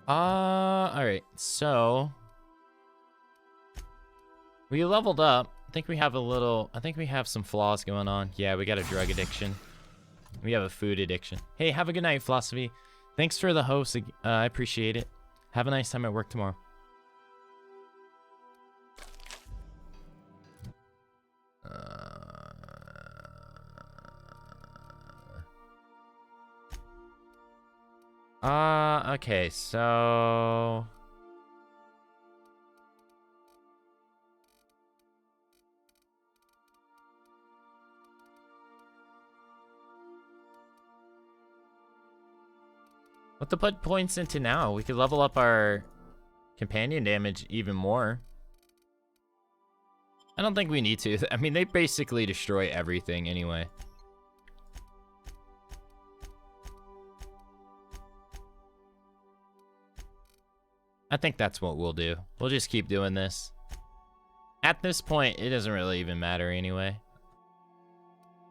Alright, so we leveled up. I think we have some flaws going on. Yeah, we got a drug addiction. We have a food addiction. Hey, have a good night, Philosophy. Thanks for the host. I appreciate it. Have a nice time at work tomorrow. Okay, so... What to put points into now? We could level up our companion damage even more. I don't think we need to. I mean, they basically destroy everything anyway. I think that's what we'll do. We'll just keep doing this. At this point, it doesn't really even matter anyway.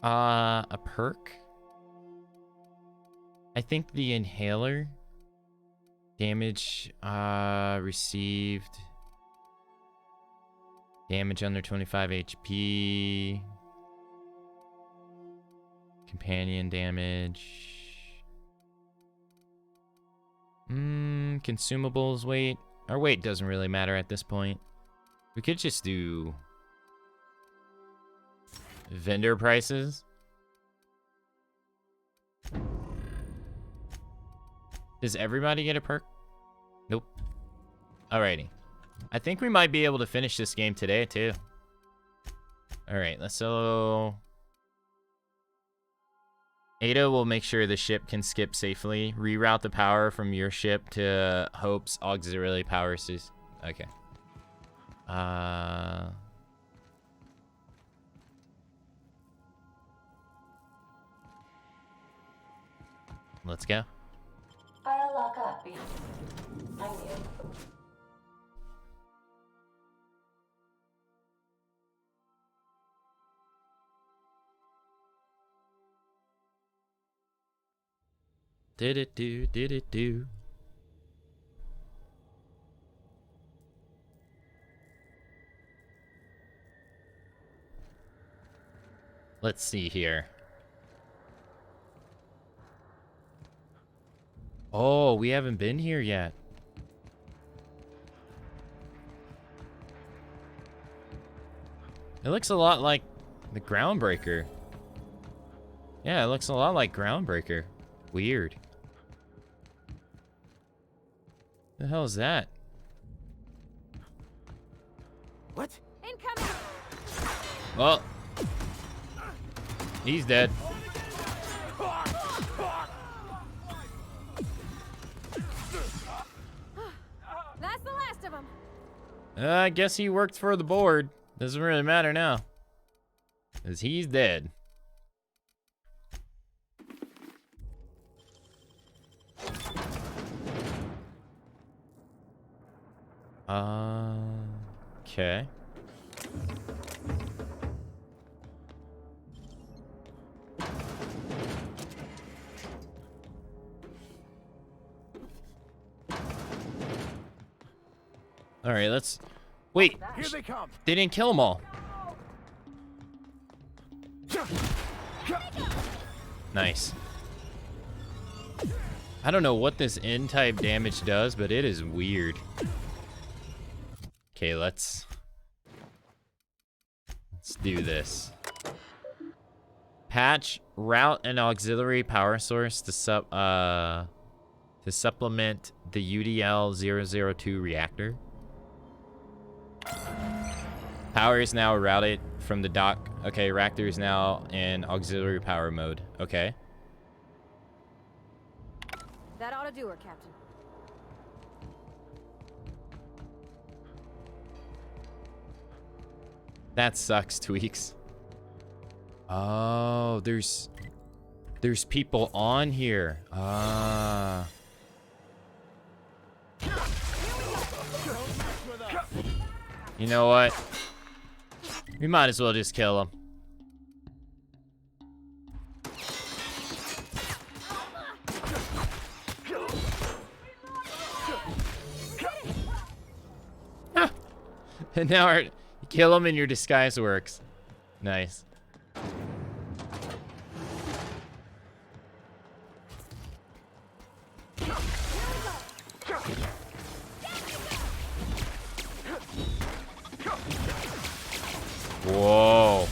A perk? I think the inhaler damage received, damage under 25 HP, companion damage, consumables weight. Our weight doesn't really matter at this point. We could just do vendor prices. Does everybody get a perk? Nope. Alrighty. I think we might be able to finish this game today, too. Alright, so... Ada will make sure the ship can skip safely. Reroute the power from your ship to Hope's auxiliary power system. Okay. Let's go. I'll lock up behind you. Did it do, did it do. Let's see here. Oh, we haven't been here yet. It looks a lot like the Groundbreaker. Yeah, it looks a lot like Groundbreaker. Weird. The hell is that? What? Incoming! Well, he's dead. That's the last of them. I guess he worked for the board. Doesn't really matter now, 'cause he's dead. Okay. All right, let's wait. Here they come. They didn't kill them all. Nice. I don't know what this N-type damage does, but it is weird. Okay, let's do this. Patch, route an auxiliary power source to supplement the UDL-002 reactor. Power is now routed from the dock. Okay, reactor is now in auxiliary power mode. Okay. That ought to do her, Captain. That sucks, Tweaks. Oh, there's people on here. Ah. You know what? We might as well just kill him. And now you kill him and your disguise works. Nice. Whoa.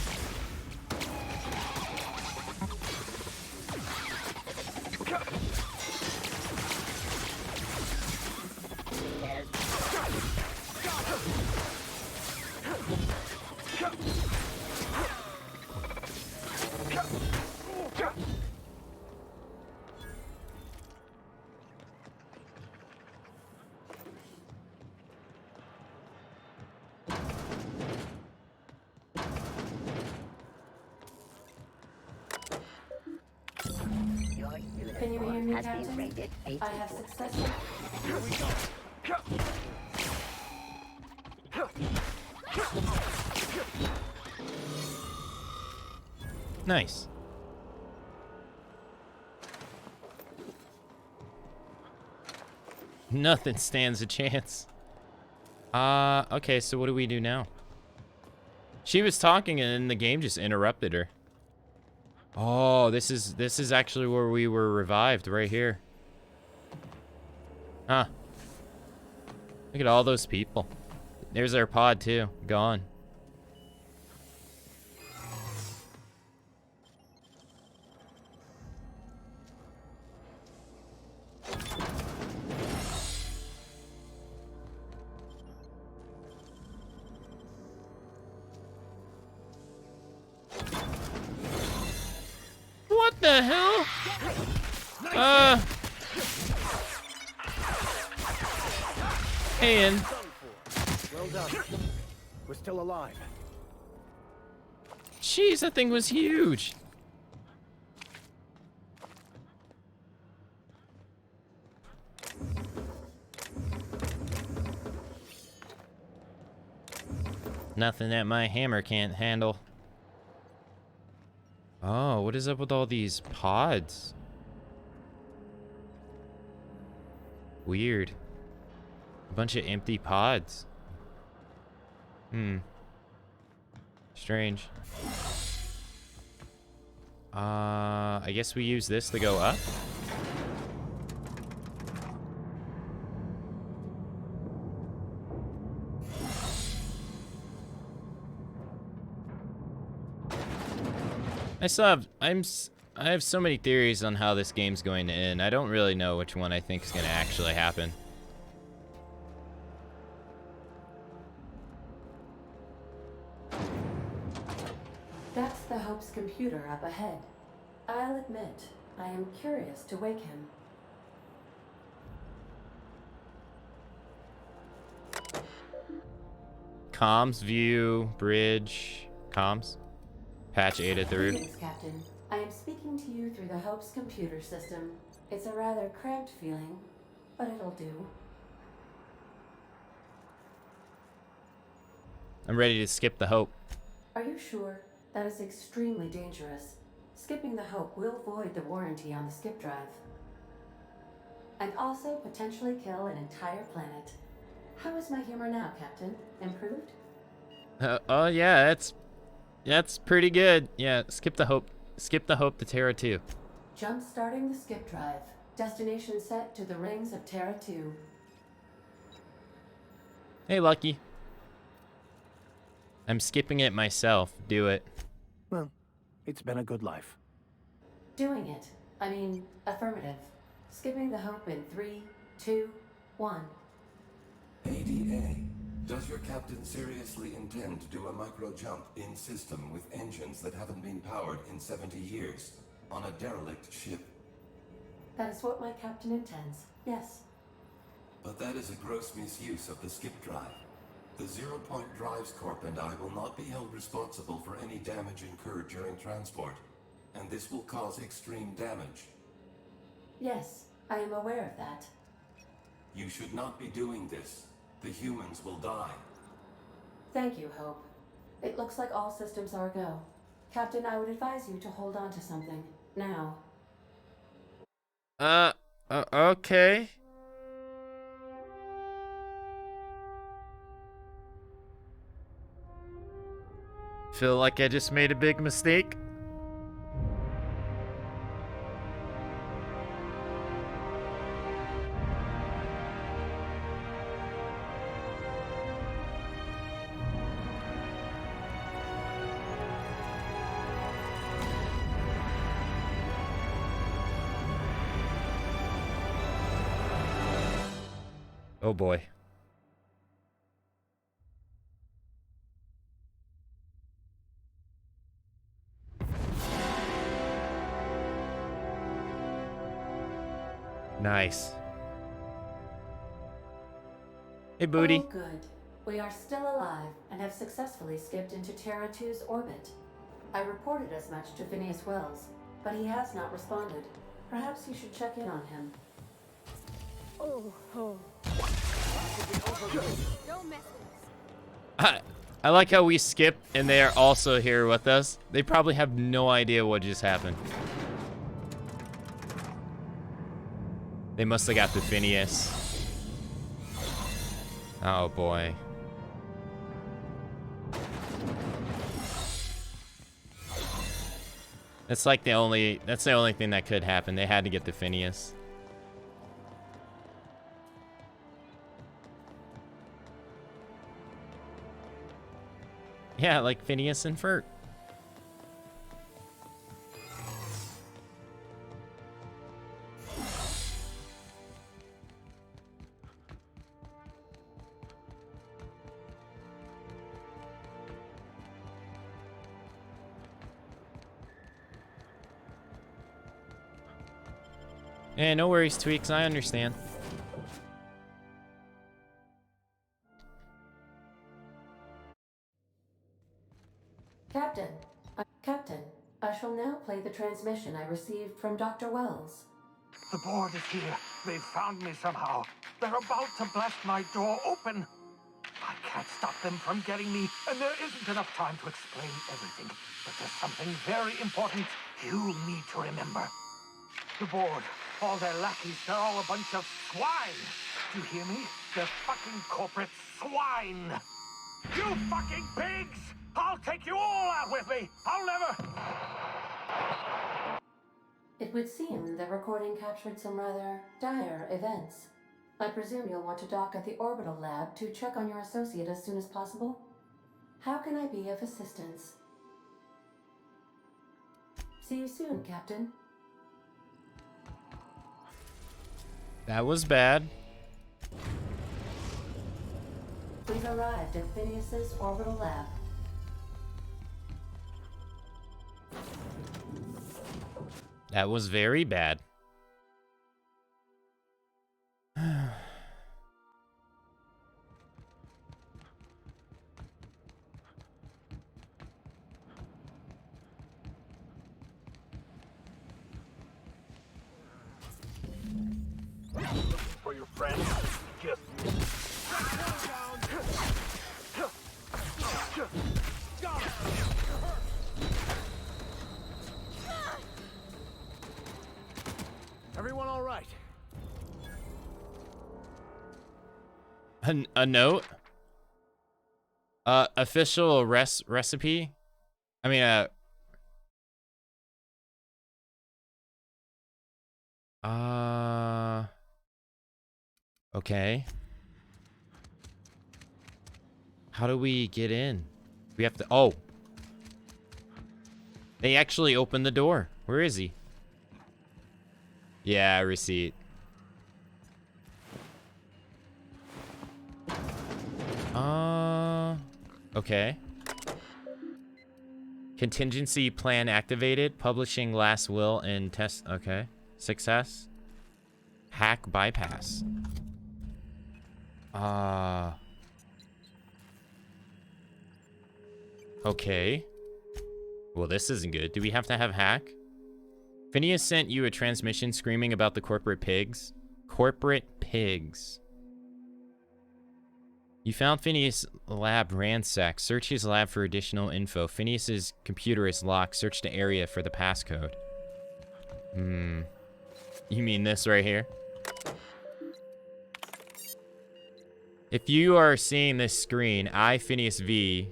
Can you hear me, Captain? I have successfully. Nice. Nothing stands a chance. Okay, so what do we do now? She was talking and then the game just interrupted her. Oh, this is actually where we were revived, right here. Huh. Look at all those people. There's our pod too. Gone. What the hell? And Well done. We're still alive. jeez, that thing was huge. Nothing that my hammer can't handle. Oh, what is up with all these pods? Weird. A bunch of empty pods. Strange. I guess we use this to go up. I have so many theories on how this game's going to end. I don't really know which one I think is going to actually happen. That's the Hope's computer up ahead. I'll admit, I am curious to wake him. Comms, view, bridge, comms. Patch 8 through. Greetings, Captain. I am speaking to you through the Hope's computer system. It's a rather cramped feeling, but it'll do. I'm ready to skip the Hope. Are you sure? That is extremely dangerous. Skipping the Hope will void the warranty on the skip drive. And also potentially kill an entire planet. How is my humor now, Captain? Improved? Oh yeah, that's pretty good. Yeah, skip the Hope. Skip the Hope to Terra 2. Jump starting the skip drive. Destination set to the rings of Terra 2. Hey, Lucky. I'm skipping it myself. Do it. Well, it's been a good life. Doing it. I mean, affirmative. Skipping the Hope in 3, 2, 1. ADA, does your captain seriously intend to do a micro jump in system with engines that haven't been powered in 70 years on a derelict ship? That is what my captain intends. Yes. But that is a gross misuse of the skip drive. The Zero Point Drives Corp and I will not be held responsible for any damage incurred during transport, and this will cause extreme damage. Yes, I am aware of that. You should not be doing this. The humans will die. Thank you, Hope. It looks like all systems are go. Captain, I would advise you to hold on to something. Now. Okay. Feel like I just made a big mistake. Oh boy. Nice. Hey, Booty. Oh, good. We are still alive and have successfully skipped into Terra 2's orbit. I reported as much to Phineas Wells, but he has not responded. Perhaps you should check in on him. Oh, oh. Don't mess with us. I like how we skip and they are also here with us. They probably have no idea what just happened. They must have got the Phineas. Oh boy. That's like the only thing that could happen. They had to get the Phineas. Yeah, like Phineas and Ferb. Eh, no worries, Tweaks. I understand. Captain, I shall now play the transmission I received from Dr. Wells. The board is here. They've found me somehow. They're about to blast my door open. I can't stop them from getting me, and there isn't enough time to explain everything. But there's something very important you need to remember. The board, all their lackeys, they're all a bunch of swine. Do you hear me? They're fucking corporate swine. You fucking pigs! I'll take you all out with me! I'll never... It would seem the recording captured some rather dire events. I presume you'll want to dock at the orbital lab to check on your associate as soon as possible. How can I be of assistance? See you soon, Captain. That was bad. We've arrived at Phineas's orbital lab. That was very bad. For your friends, just... Everyone all right? A note? Official recipe? I mean, okay. How do we get in? We have to, oh. They actually opened the door. Where is he? Yeah, receipt. Okay. Contingency plan activated. Publishing last will and test. Okay. Success. Hack bypass. Okay. Well, this isn't good. Do we have to have hack? Phineas sent you a transmission screaming about the corporate pigs. Corporate pigs. You found Phineas' lab ransacked. Search his lab for additional info. Phineas's computer is locked. Search the area for the passcode. You mean this right here? If you are seeing this screen, I, Phineas V,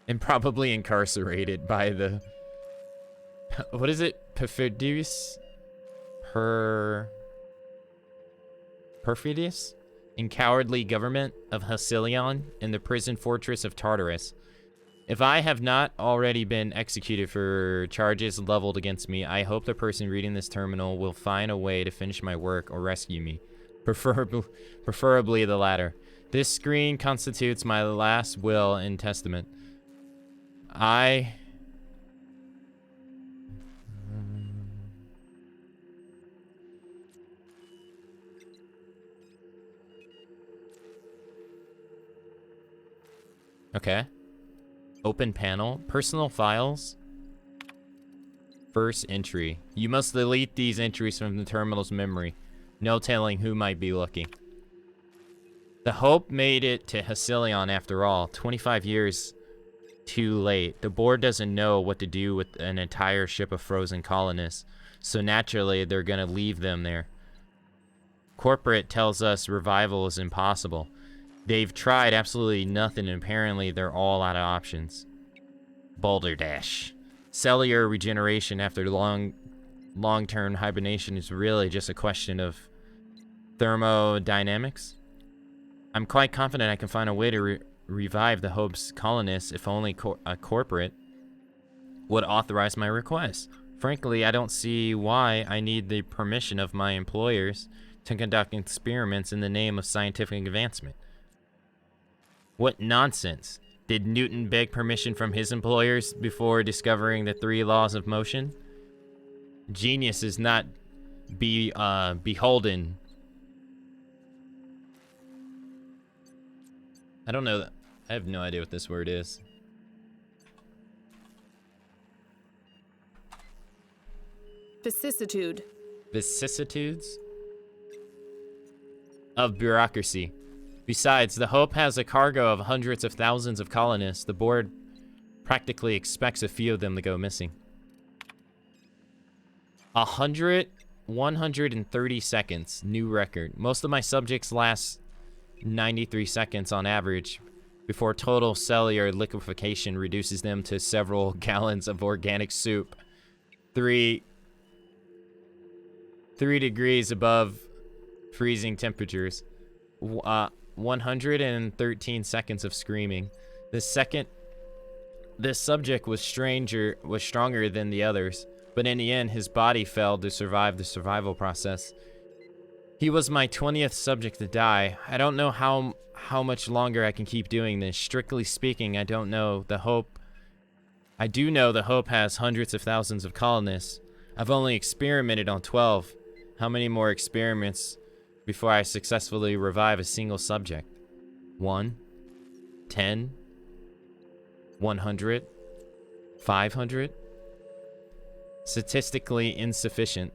And probably incarcerated by the... What is it? Perfidious? Perfidious? And cowardly government of Hecelion in the prison fortress of Tartarus. If I have not already been executed for charges leveled against me, I hope the person reading this terminal will find a way to finish my work or rescue me. Preferably the latter. This screen constitutes my last will and testament. Okay. Open panel. Personal files. First entry. You must delete these entries from the terminal's memory. No telling who might be looking. The Hope made it to Hecelion after all. 25 years too late. The board doesn't know what to do with an entire ship of frozen colonists, so naturally they're gonna leave them there. Corporate tells us revival is impossible. They've tried absolutely nothing, and apparently they're all out of options. Balderdash. Cellular regeneration after long-term hibernation is really just a question of thermodynamics. I'm quite confident I can find a way to revive the Hope's colonists if only a corporate would authorize my request. Frankly, I don't see why I need the permission of my employers to conduct experiments in the name of scientific advancement. What nonsense. Did Newton beg permission from his employers before discovering the 3 laws of motion? Genius is not beholden. I don't know. I have no idea what this word is. Vicissitude. Vicissitudes of bureaucracy. Besides, the Hope has a cargo of hundreds of thousands of colonists. The board practically expects a few of them to go missing. 130 seconds, new record. Most of my subjects last 93 seconds on average before total cellular liquefaction reduces them to several gallons of organic soup. 3 degrees above freezing temperatures. 113 seconds of screaming. This subject was stronger than the others, but in the end, his body failed to survive the survival process. He was my 20th subject to die. I don't know how much longer I can keep doing this. Strictly speaking, I don't know the Hope. I do know the Hope has hundreds of thousands of colonists. I've only experimented on 12. How many more experiments before I successfully revive a single subject? 1, 10, 100, 500? Statistically insufficient.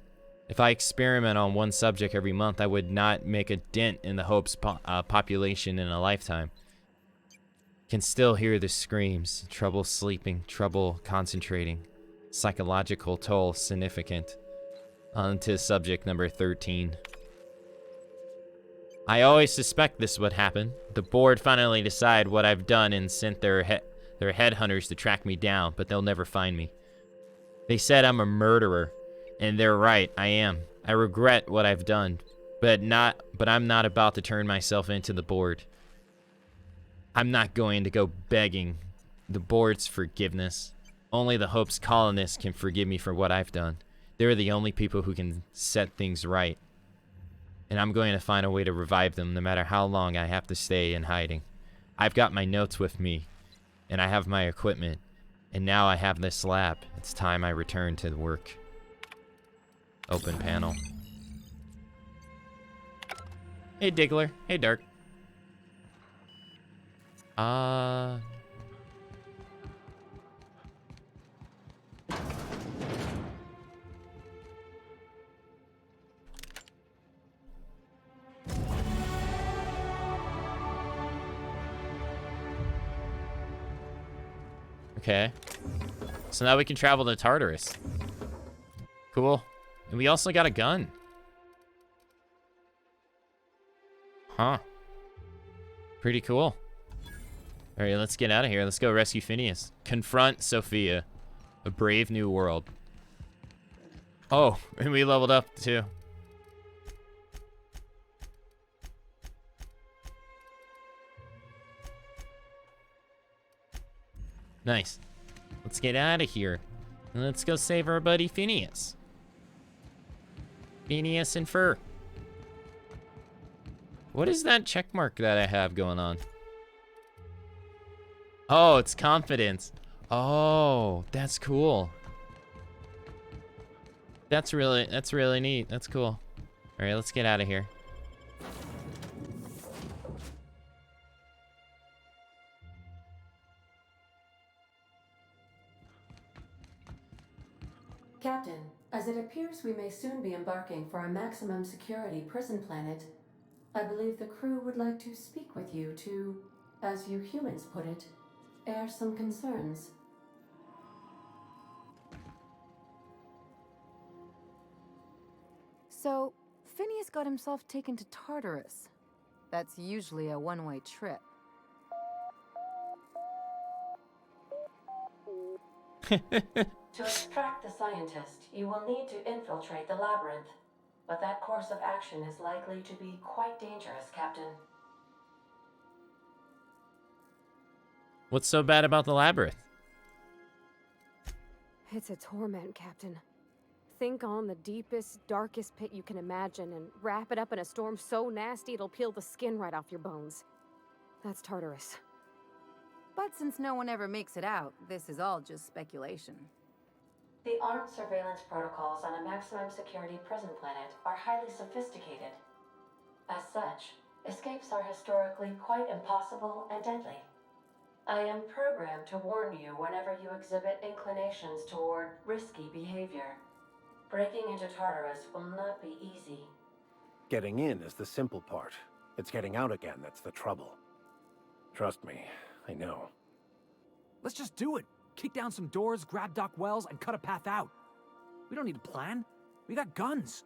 If I experiment on one subject every month, I would not make a dent in the Hope's population in a lifetime. Can still hear the screams. Trouble sleeping, trouble concentrating. Psychological toll significant. On to subject number 13. I always suspect this would happen. The board finally decide what I've done and sent their headhunters to track me down, but they'll never find me. They said I'm a murderer, and they're right, I am. I regret what I've done, but I'm not about to turn myself into the board. I'm not going to go begging the board's forgiveness. Only the Hope's colonists can forgive me for what I've done. They're the only people who can set things right. And I'm going to find a way to revive them no matter how long I have to stay in hiding. I've got my notes with me, and I have my equipment, and now I have this lab. It's time I return to work. Open panel. Hey, Diggler. Hey, Dark. Okay. So now we can travel to Tartarus. Cool. And we also got a gun. Huh. Pretty cool. All right, let's get out of here. Let's go rescue Phineas. Confront Sophia. A brave new world. Oh, and we leveled up too. Nice. Let's get out of here. And let's go save our buddy Phineas. Phineas and Fur. What is that check mark that I have going on? Oh, it's confidence. Oh, that's cool. That's really neat. That's cool. All right, let's get out of here. Captain, as it appears we may soon be embarking for a maximum security prison planet, I believe the crew would like to speak with you to, as you humans put it, air some concerns. So, Phineas got himself taken to Tartarus. That's usually a one-way trip. To extract the scientist, you will need to infiltrate the labyrinth. But that course of action is likely to be quite dangerous, Captain. What's so bad about the labyrinth? It's a torment, Captain. Think on the deepest, darkest pit you can imagine and wrap it up in a storm so nasty it'll peel the skin right off your bones. That's Tartarus. But since no one ever makes it out, this is all just speculation. The armed surveillance protocols on a maximum security prison planet are highly sophisticated. As such, escapes are historically quite impossible and deadly. I am programmed to warn you whenever you exhibit inclinations toward risky behavior. Breaking into Tartarus will not be easy. Getting in is the simple part. It's getting out again that's the trouble. Trust me, I know. Let's just do it. Kick down some doors, grab Doc Wells, and cut a path out. We don't need a plan. We got guns.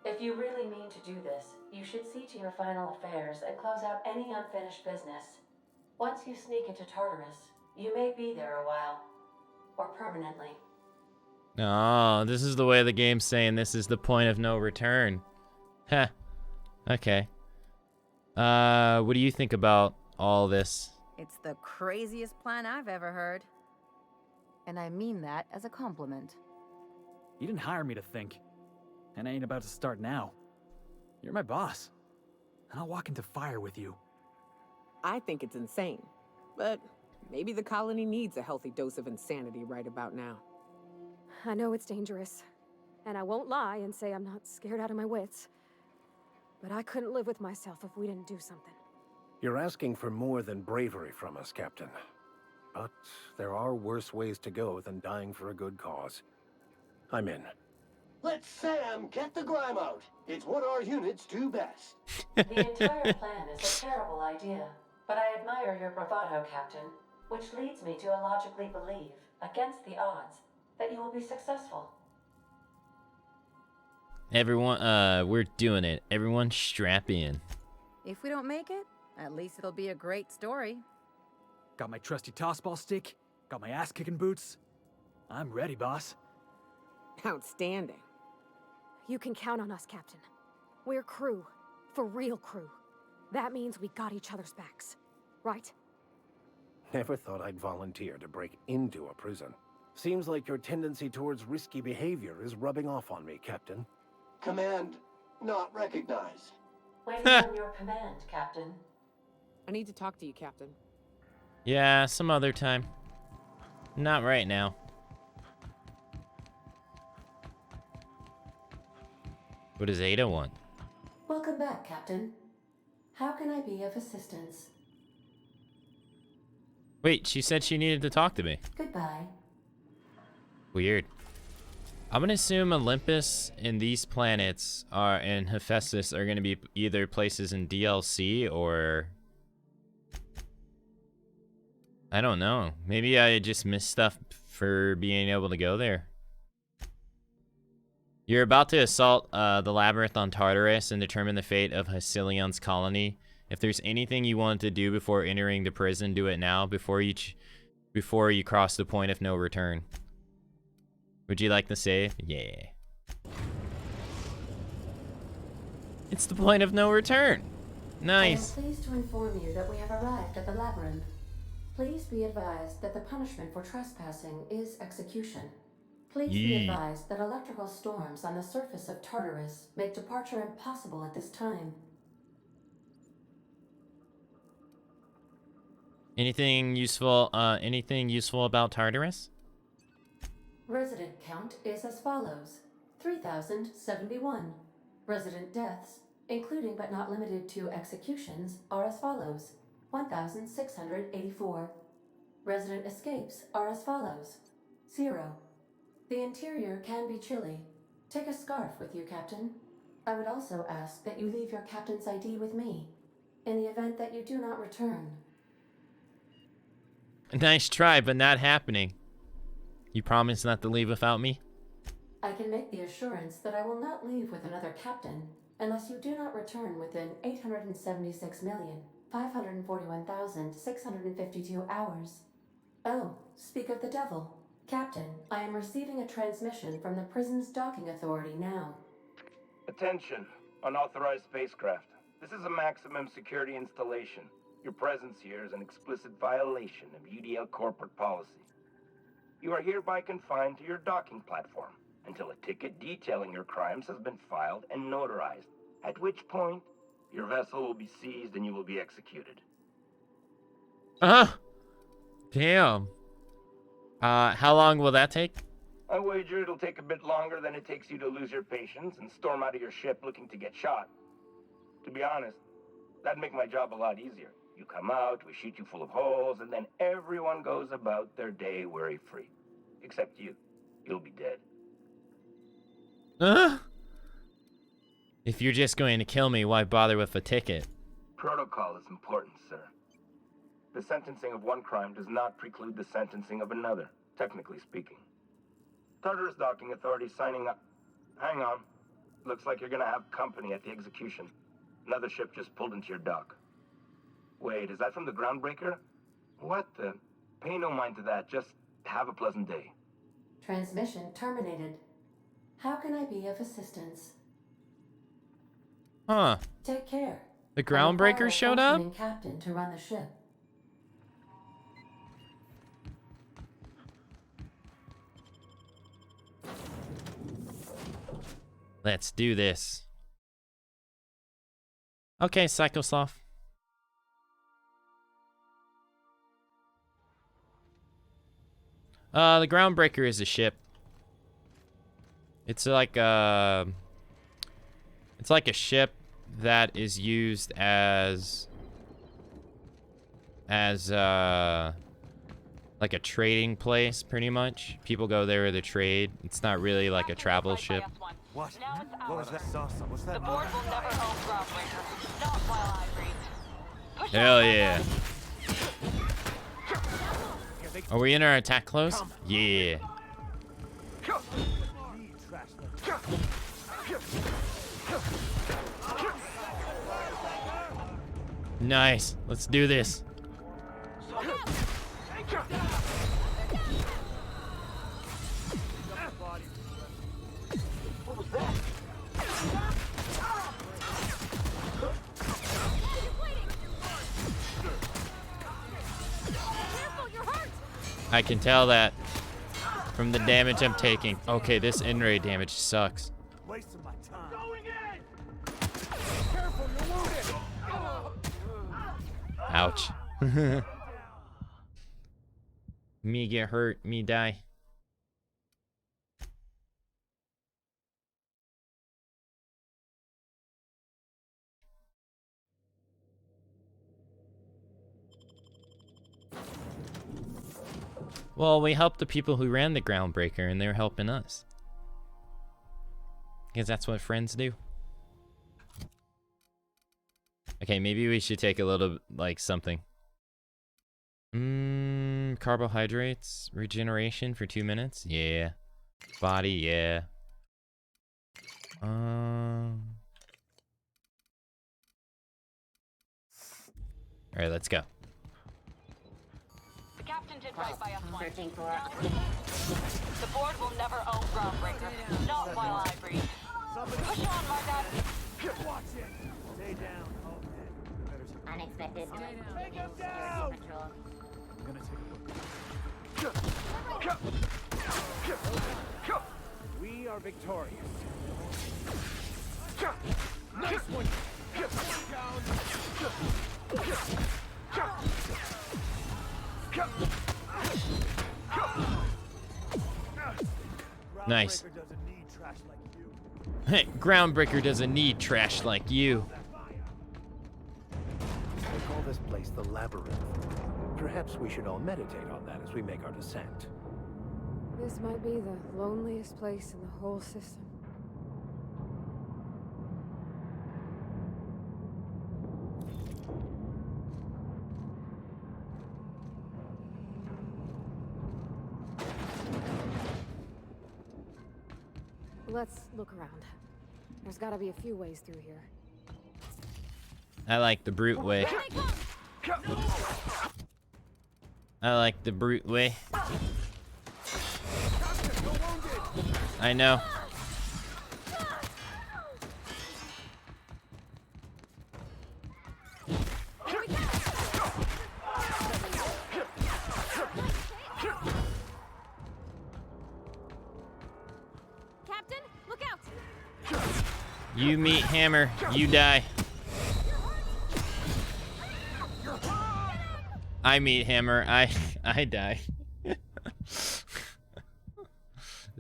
If you really mean to do this, you should see to your final affairs and close out any unfinished business. Once you sneak into Tartarus, you may be there a while. Or permanently. Oh, this is the way the game's saying this is the point of no return. Heh. Okay. What do you think about all this? It's the craziest plan I've ever heard. And I mean that as a compliment. You didn't hire me to think. And I ain't about to start now. You're my boss. And I'll walk into fire with you. I think it's insane. But maybe the colony needs a healthy dose of insanity right about now. I know it's dangerous. And I won't lie and say I'm not scared out of my wits. But I couldn't live with myself if we didn't do something. You're asking for more than bravery from us, Captain. But there are worse ways to go than dying for a good cause. I'm in. Let Sam get the grime out. It's what our units do best. The entire plan is a terrible idea, but I admire your bravado, Captain, which leads me to illogically believe, against the odds, that you will be successful. Everyone, we're doing it. Everyone strap in. If we don't make it, at least it'll be a great story. Got my trusty tossball stick. Got my ass-kicking boots. I'm ready, boss. Outstanding. You can count on us, Captain. We're crew. For real crew. That means we got each other's backs. Right? Never thought I'd volunteer to break into a prison. Seems like your tendency towards risky behavior is rubbing off on me, Captain. Command not recognized. Waiting on your command, Captain. I need to talk to you, Captain. Yeah, some other time. Not right now. What does Ada want? Welcome back, Captain. How can I be of assistance? Wait, she said she needed to talk to me. Goodbye. Weird. I'm gonna assume Olympus and these planets and Hephaestus are gonna be either places in DLC or... I don't know. Maybe I just missed stuff for being able to go there. You're about to assault the labyrinth on Tartarus and determine the fate of Hecylion's colony. If there's anything you want to do before entering the prison, do it now before you cross the point of no return. Would you like to save? Yeah. It's the point of no return. Nice. I am pleased to inform you that we have arrived at the labyrinth. Please be advised that the punishment for trespassing is execution. Please be advised that electrical storms on the surface of Tartarus make departure impossible at this time. Anything useful about Tartarus? Resident count is as follows: 3,071. Resident deaths, including but not limited to executions, are as follows: 1,684. Resident escapes are as follows: 0. The interior can be chilly. Take a scarf with you, Captain. I would also ask that you leave your captain's ID with me, in the event that you do not return. Nice try, but not happening. You promise not to leave without me? I can make the assurance that I will not leave with another captain unless you do not return within 876,541,652 hours. Oh, speak of the devil. Captain, I am receiving a transmission from the prison's docking authority now. Attention, unauthorized spacecraft. This is a maximum security installation. Your presence here is an explicit violation of UDL corporate policy. You are hereby confined to your docking platform until a ticket detailing your crimes has been filed and notarized, at which point your vessel will be seized and you will be executed. Damn. How long will that take? I wager it'll take a bit longer than it takes you to lose your patience and storm out of your ship looking to get shot. To be honest, that'd make my job a lot easier. You come out, we shoot you full of holes, and then everyone goes about their day worry-free. Except you. You'll be dead. If you're just going to kill me, why bother with a ticket? Protocol is important, sir. The sentencing of one crime does not preclude the sentencing of another, technically speaking. Tartarus Docking Authority signing up. Hang on. Looks like you're gonna have company at the execution. Another ship just pulled into your dock. Wait, is that from the Groundbreaker? What the? Pay no mind to that, just have a pleasant day. Transmission terminated. How can I be of assistance? Huh. Take care. The Groundbreaker showed up? Captain to run the ship. Let's do this. Okay, Psychosoft. The Groundbreaker is a ship. It's like a ship that is used as like a trading place, pretty much. People go there to trade. It's not really like a travel ship. What? What was that? What's that? The board will never hold Groundbreaker. Not while I breathe. Push Hell yeah. Are we in our attack close? Yeah. Nice. Let's do this. What was that? I can tell that from the damage I'm taking. Okay, this in-ray damage sucks. Wasting my time. Going in! Careful, you're wounded. Ouch. Me get hurt, me die. Well, we helped the people who ran the Groundbreaker, and they're helping us. Because that's what friends do. Okay, maybe we should take a little, like, something. Carbohydrates, regeneration for 2 minutes? Yeah. Body, yeah. All right, let's go. The captain did right by us once. The board will never own Groundbreaker. Not while I breathe. Push on, Margot. Watch it. Stay down. Okay. Unexpected noise. Take him down. Control. I'm gonna take a look. We are victorious. Nice one. Nice. Groundbreaker doesn't need trash like you. Hey, Groundbreaker doesn't need trash like you. They call this place the Labyrinth. Perhaps we should all meditate on that as we make our descent. This might be the loneliest place in the whole system. Let's look around. There's gotta be a few ways through here. I like the brute way. I like the brute way. I know. Captain, look out! You meet Hammer, you die. I meet Hammer, I die.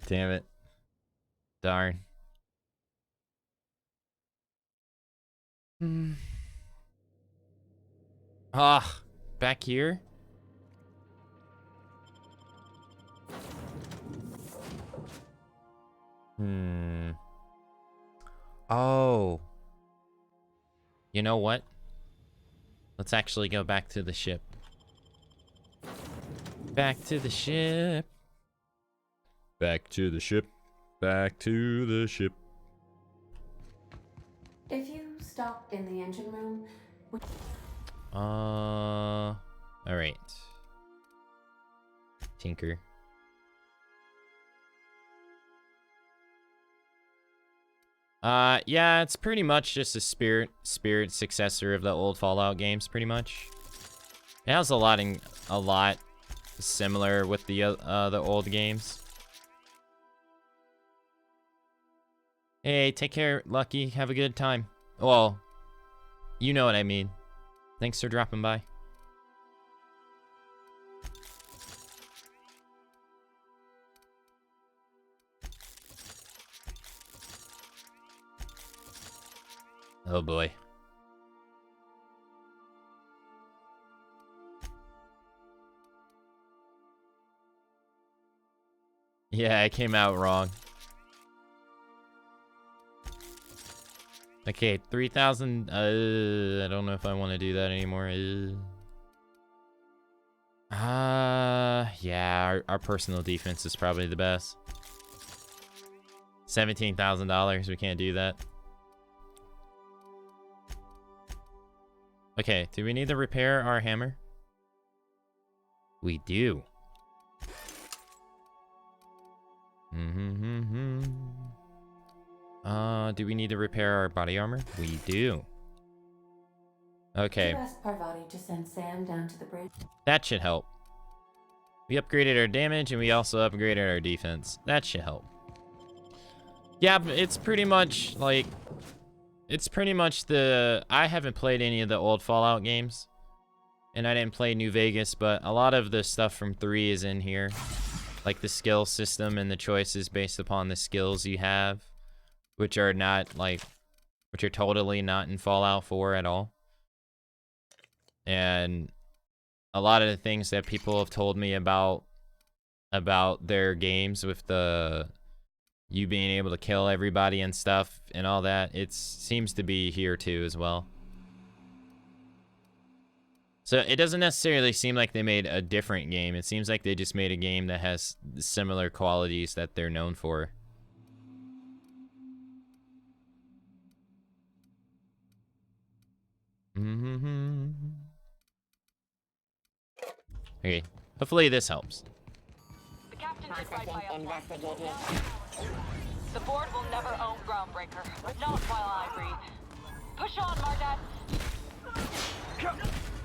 Damn it. Darn. Ah, back here? Oh. You know what? Let's actually go back to the ship. Back to the ship. Back to the ship. Back to the ship. If you stop in the engine room... Alright. Tinker. Yeah, it's pretty much just a spirit successor of the old Fallout games, pretty much. It has a lot similar with the old games. Hey, take care, Lucky. Have a good time. Well, you know what I mean. Thanks for dropping by. Oh boy. Yeah, I came out wrong. Okay, 3,000. I don't know if I want to do that anymore. Yeah, our personal defense is probably the best. $17,000. We can't do that. Okay, do we need to repair our hammer? We do. Do we need to repair our body armor? We do. Okay. You asked Parvati to send Sam down to the bridge. That should help. We upgraded our damage and we also upgraded our defense. That should help. Yeah, but it's pretty much like... It's pretty much the... I haven't played any of the old Fallout games. And I didn't play New Vegas, but a lot of the stuff from 3 is in here. Like the skill system and the choices based upon the skills you have. Which are not, like... Which are totally not in Fallout 4 at all. And... a lot of the things that people have told me about their games with the... you being able to kill everybody and stuff and all that, it seems to be here too as well. So it doesn't necessarily seem like they made a different game. It seems like they just made a game that has similar qualities that they're known for. Okay. Hopefully this helps. The captain did right by us. The board will never own Groundbreaker. Not while I breathe. Push on, Mardat.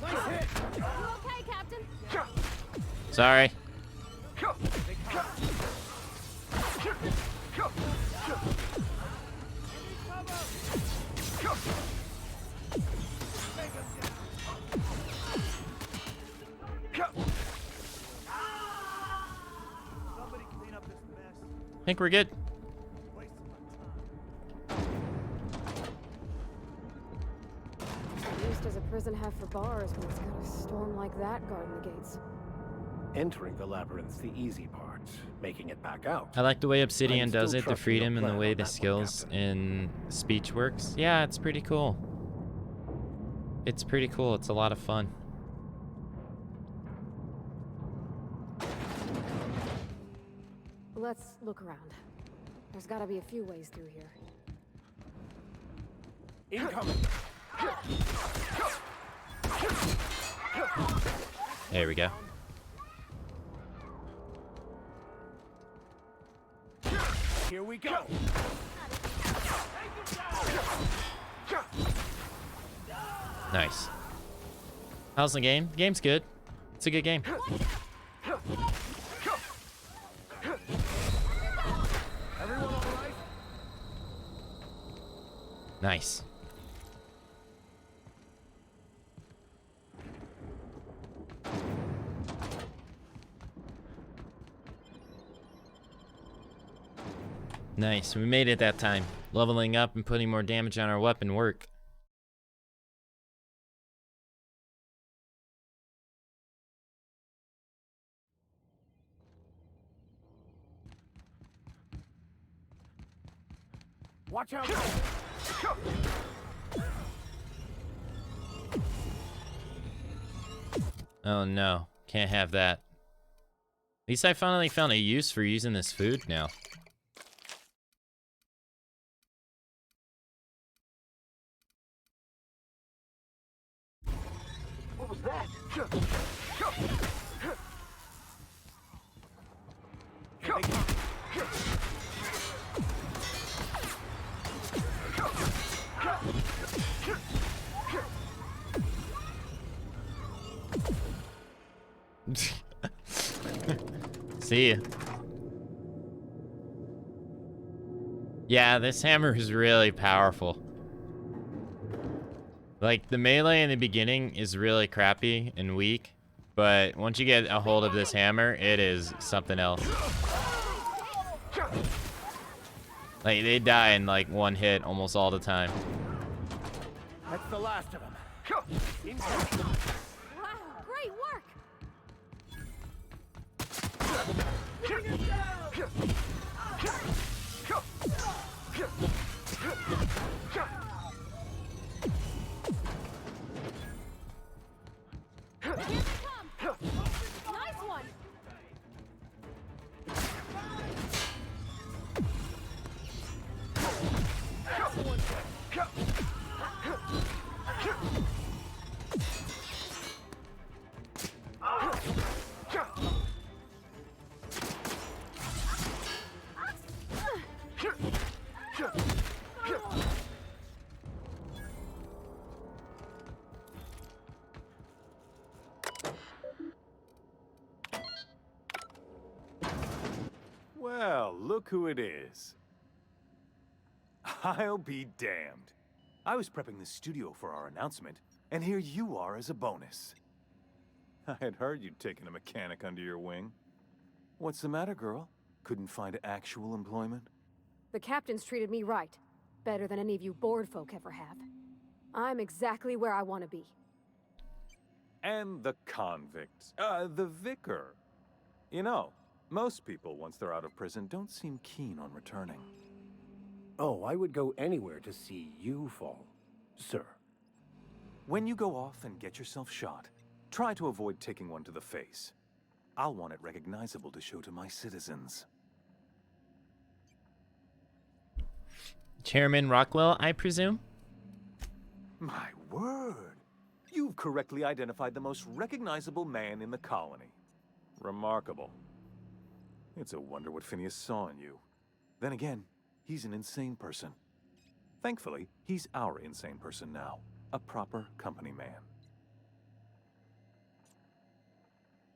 Nice hit! You okay, Captain? Sorry. Somebody clean up this mess. I think we're good. Used does a prison have for bars when it's got a storm like that guarding the gates? Entering the labyrinth's the easy part. Making it back out. I like the way Obsidian I'm does still it, the trusting freedom your and the plan way on the that one, skills Captain. in speech works. Yeah, it's pretty cool. It's pretty cool. It's a lot of fun. Let's look around. There's gotta be a few ways through here. Incoming! There we go. Here we go! Nice. How's the game? The game's good. It's a good game. Everyone all right? Nice. Nice. We made it that time. Leveling up and putting more damage on our weapon work. Watch out! Oh no. Can't have that. At least I finally found a use for using this food now. What was that? See ya. Yeah, this hammer is really powerful. Like, the melee in the beginning is really crappy and weak, but once you get a hold of this hammer, it is something else. Like, they die in, like, one hit almost all the time. That's the last of them. Wow, great work! Here they come! Nice one! Well, look who it is. I'll be damned. I was prepping the studio for our announcement, and here you are as a bonus. I had heard you'd taken a mechanic under your wing. What's the matter, girl? Couldn't find actual employment? The captain's treated me right. Better than any of you bored folk ever have. I'm exactly where I want to be. And the convict. The vicar. You know, most people, once they're out of prison, don't seem keen on returning. Oh, I would go anywhere to see you fall, sir. When you go off and get yourself shot, try to avoid taking one to the face. I'll want it recognizable to show to my citizens. Chairman Rockwell, I presume? My word! You've You've correctly identified the most recognizable man in the colony. Remarkable. It's a wonder what Phineas saw in you. Then again, he's an insane person. Thankfully, he's our insane person now. A proper company man.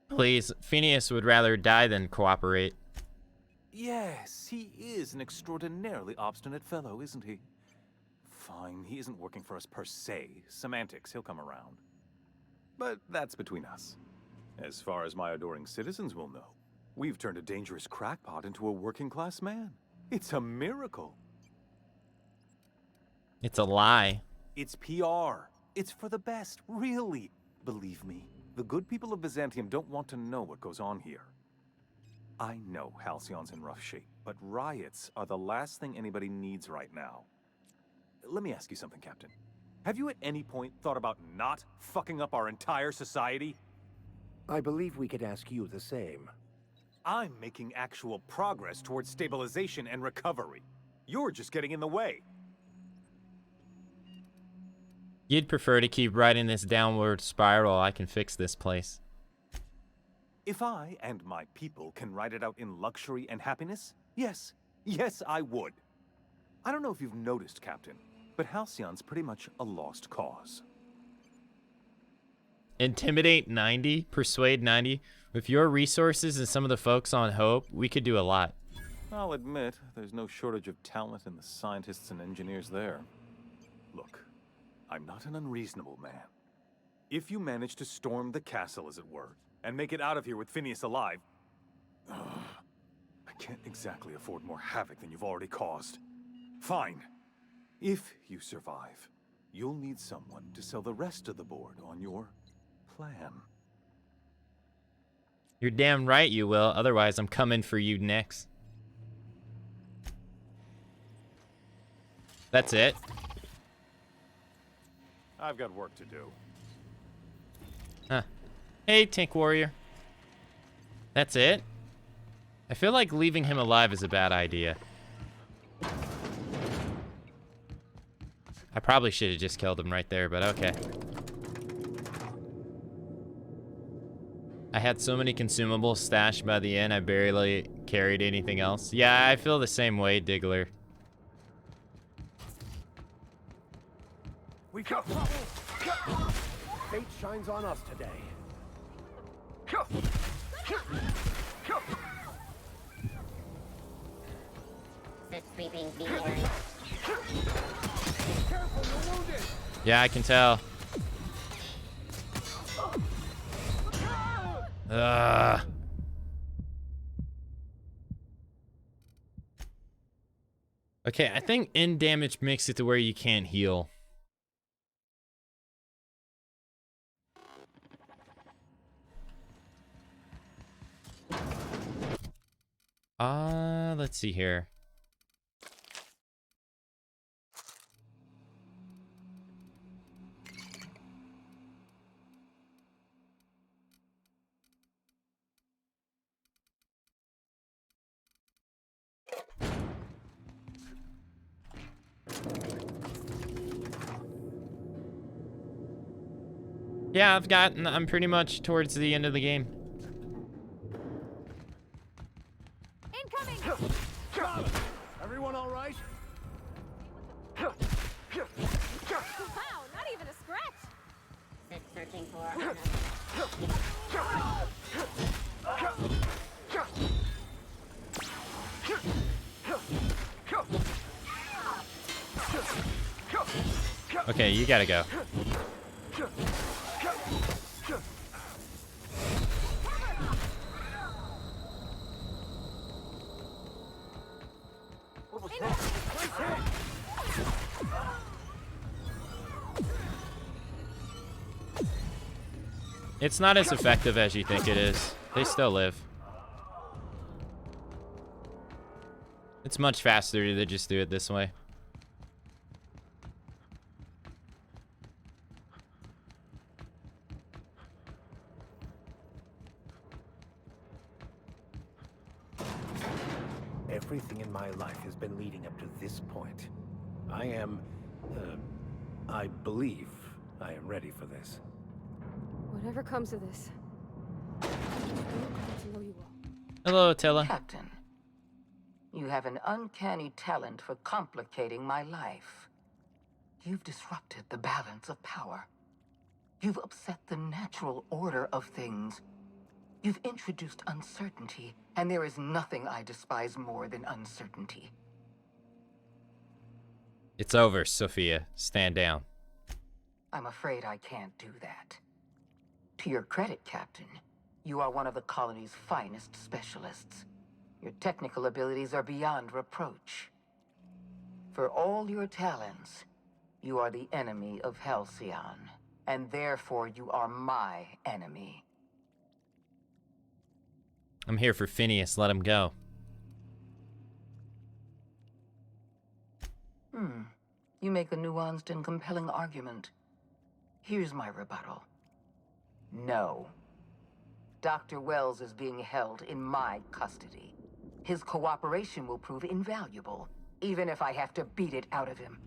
Please, Phineas would rather die than cooperate. Yes, he is an extraordinarily obstinate fellow, isn't he? Fine, he isn't working for us per se. Semantics, he'll come around. But that's between us. As far as my adoring citizens will know, we've turned a dangerous crackpot into a working-class man. It's a miracle. It's a lie. It's PR. It's for the best, really. Believe me, the good people of Byzantium don't want to know what goes on here. I know Halcyon's in rough shape, but riots are the last thing anybody needs right now. Let me ask you something, Captain. Have you at any point thought about not fucking up our entire society? I believe we could ask you the same. I'm making actual progress towards stabilization and recovery. You're just getting in the way. You'd prefer to keep riding this downward spiral. I can fix this place. If I and my people can ride it out in luxury and happiness, yes, I would. I don't know if you've noticed, Captain, but Halcyon's pretty much a lost cause. Intimidate 90, persuade 90. With your resources and some of the folks on Hope, we could do a lot. I'll admit, there's no shortage of talent in the scientists and engineers there. Look, I'm not an unreasonable man. If you manage to storm the castle, as it were, and make it out of here with Phineas alive, I can't exactly afford more havoc than you've already caused. Fine. If you survive, you'll need someone to sell the rest of the board on your plan. You're damn right you will. Otherwise, I'm coming for you next. That's it. I've got work to do. Huh. Hey, Tank Warrior. That's it? I feel like leaving him alive is a bad idea. I probably should have just killed him right there, but okay. I had so many consumables stashed by the end, I barely carried anything else. Yeah, I feel the same way, Diggler. We got trouble! Fate shines on us today. The sweeping beard. Careful, you're wounded! Yeah, I can tell. Okay, I think end damage makes it to where you can't heal. Let's see here. Yeah, I'm pretty much towards the end of the game. Incoming! Everyone all right? Wow, not even a scratch! Sit searching for another. Okay, you gotta go. It's not as effective as you think it is. They still live. It's much faster to just do it this way. Everything in my life has been leading up to this point. I believe I am ready for this. Whatever comes of this, I just really glad to know you all. Hello, Tella. Captain, you have an uncanny talent for complicating my life. You've disrupted the balance of power. You've upset the natural order of things. You've introduced uncertainty, and there is nothing I despise more than uncertainty. It's over, Sophia. Stand down. I'm afraid I can't do that. To your credit, Captain, you are one of the colony's finest specialists. Your technical abilities are beyond reproach. For all your talents, you are the enemy of Halcyon, and therefore you are my enemy. I'm here for Phineas. Let him go. You make a nuanced and compelling argument. Here's my rebuttal. No. Dr. Wells is being held in my custody. His cooperation will prove invaluable, even if I have to beat it out of him.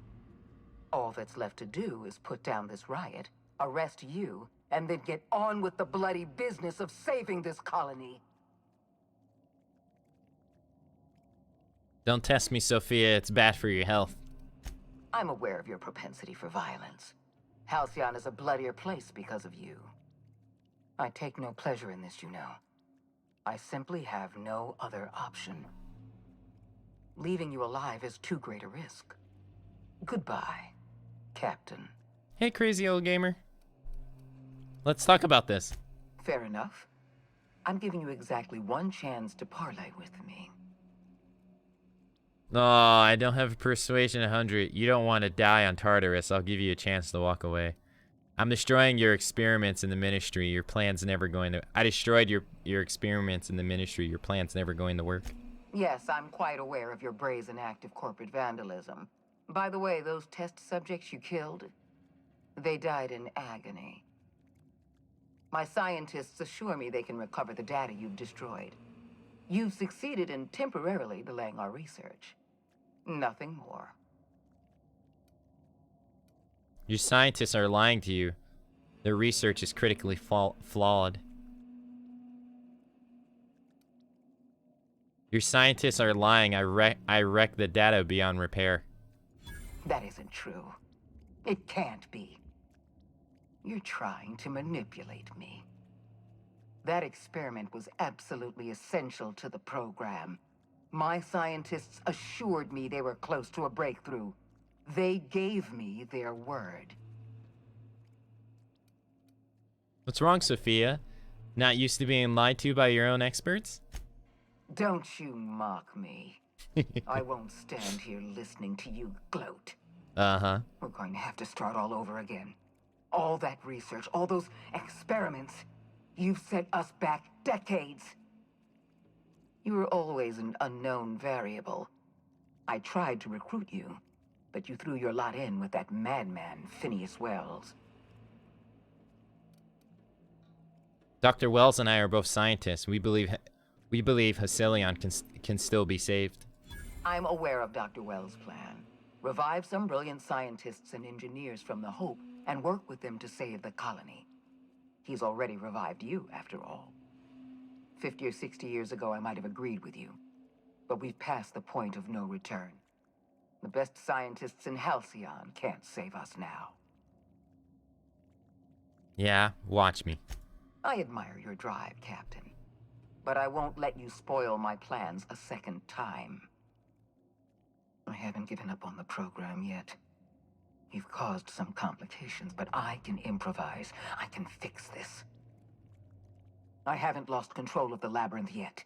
All that's left to do is put down this riot, arrest you, and then get on with the bloody business of saving this colony. Don't test me, Sophia. It's bad for your health. I'm aware of your propensity for violence. Halcyon is a bloodier place because of you. I take no pleasure in this, you know. I simply have no other option. Leaving you alive is too great a risk. Goodbye, Captain. Hey, crazy old gamer. Let's talk about this. Fair enough. I'm giving you exactly one chance to parley with me. No, I don't have a persuasion 100. You don't want to die on Tartarus. I'll give you a chance to walk away. I'm destroying your experiments in the ministry. Your plan's never going to... I destroyed your experiments in the ministry. Your plan's never going to work. Yes, I'm quite aware of your brazen act of corporate vandalism. By the way, those test subjects you killed, they died in agony. My scientists assure me they can recover the data you've destroyed. You've succeeded in temporarily delaying our research. Nothing more. Your scientists are lying to you. Their research is critically flawed. Your scientists are lying. I wrecked the data beyond repair. That isn't true. It can't be. You're trying to manipulate me. That experiment was absolutely essential to the program. My scientists assured me they were close to a breakthrough. They gave me their word. What's wrong, Sophia? Not used to being lied to by your own experts? Don't you mock me. I won't stand here listening to you gloat. Uh-huh. We're going to have to start all over again. All that research, all those experiments. You've set us back decades. You were always an unknown variable. I tried to recruit you, but you threw your lot in with that madman, Phineas Wells. Dr. Wells and I are both scientists. We believe Hacelion can still be saved. I'm aware of Dr. Wells' plan. Revive some brilliant scientists and engineers from the Hope and work with them to save the colony. He's already revived you, after all. 50 or 60 years ago, I might have agreed with you. But we've passed the point of no return. The best scientists in Halcyon can't save us now. Yeah, watch me. I admire your drive, Captain. But I won't let you spoil my plans a second time. I haven't given up on the program yet. You've caused some complications, but I can improvise. I can fix this. I haven't lost control of the labyrinth yet.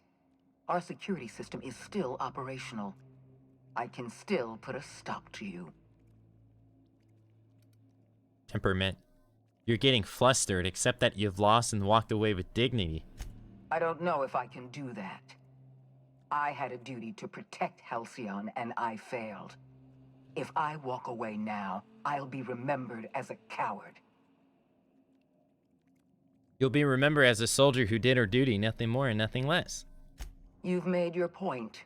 Our security system is still operational. I can still put a stop to you. Temperament. You're getting flustered. Accept that you've lost and walked away with dignity. I don't know if I can do that. I had a duty to protect Halcyon, and I failed. If I walk away now, I'll be remembered as a coward. You'll be remembered as a soldier who did her duty, nothing more and nothing less. You've made your point.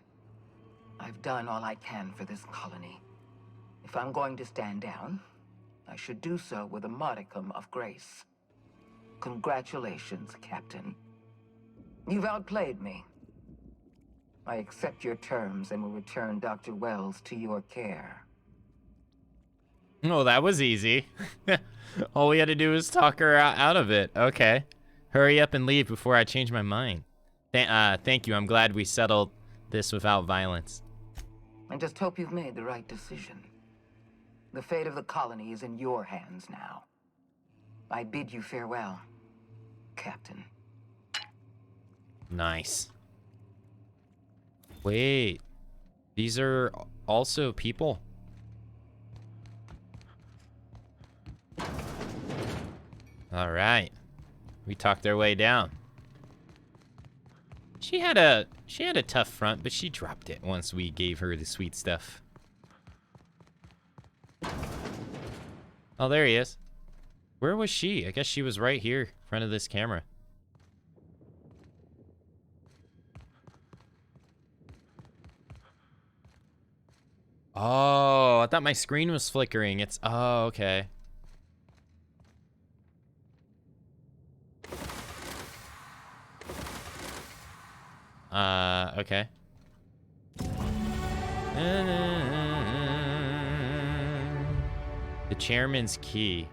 I've done all I can for this colony. If I'm going to stand down, I should do so with a modicum of grace. Congratulations, Captain. You've outplayed me. I accept your terms and will return Dr. Wells to your care. Oh, that was easy. All we had to do was talk her out of it. Okay. Hurry up and leave before I change my mind. Thank you. I'm glad we settled this without violence. I just hope you've made the right decision. The fate of the colony is in your hands now. I bid you farewell, Captain. Nice. Wait. These are also people? All right. We talked our way down. She had a tough front, but she dropped it once we gave her the sweet stuff. Oh, there he is. Where was she? I guess she was right here in front of this camera. Oh, I thought my screen was flickering. It's... Oh, okay. Okay. The chairman's key.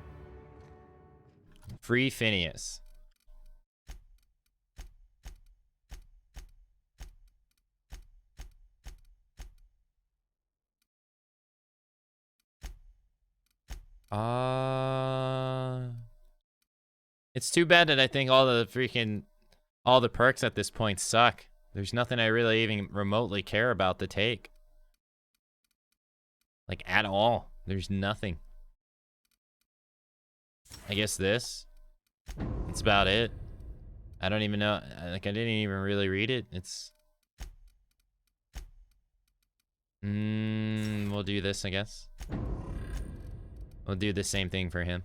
Free Phineas. It's too bad that I think all the perks at this point suck. There's nothing I really even remotely care about to take. Like, at all. There's nothing. I guess this. That's about it. I don't even know. Like, I didn't even really read it. It's... we'll do this, I guess. We'll do the same thing for him.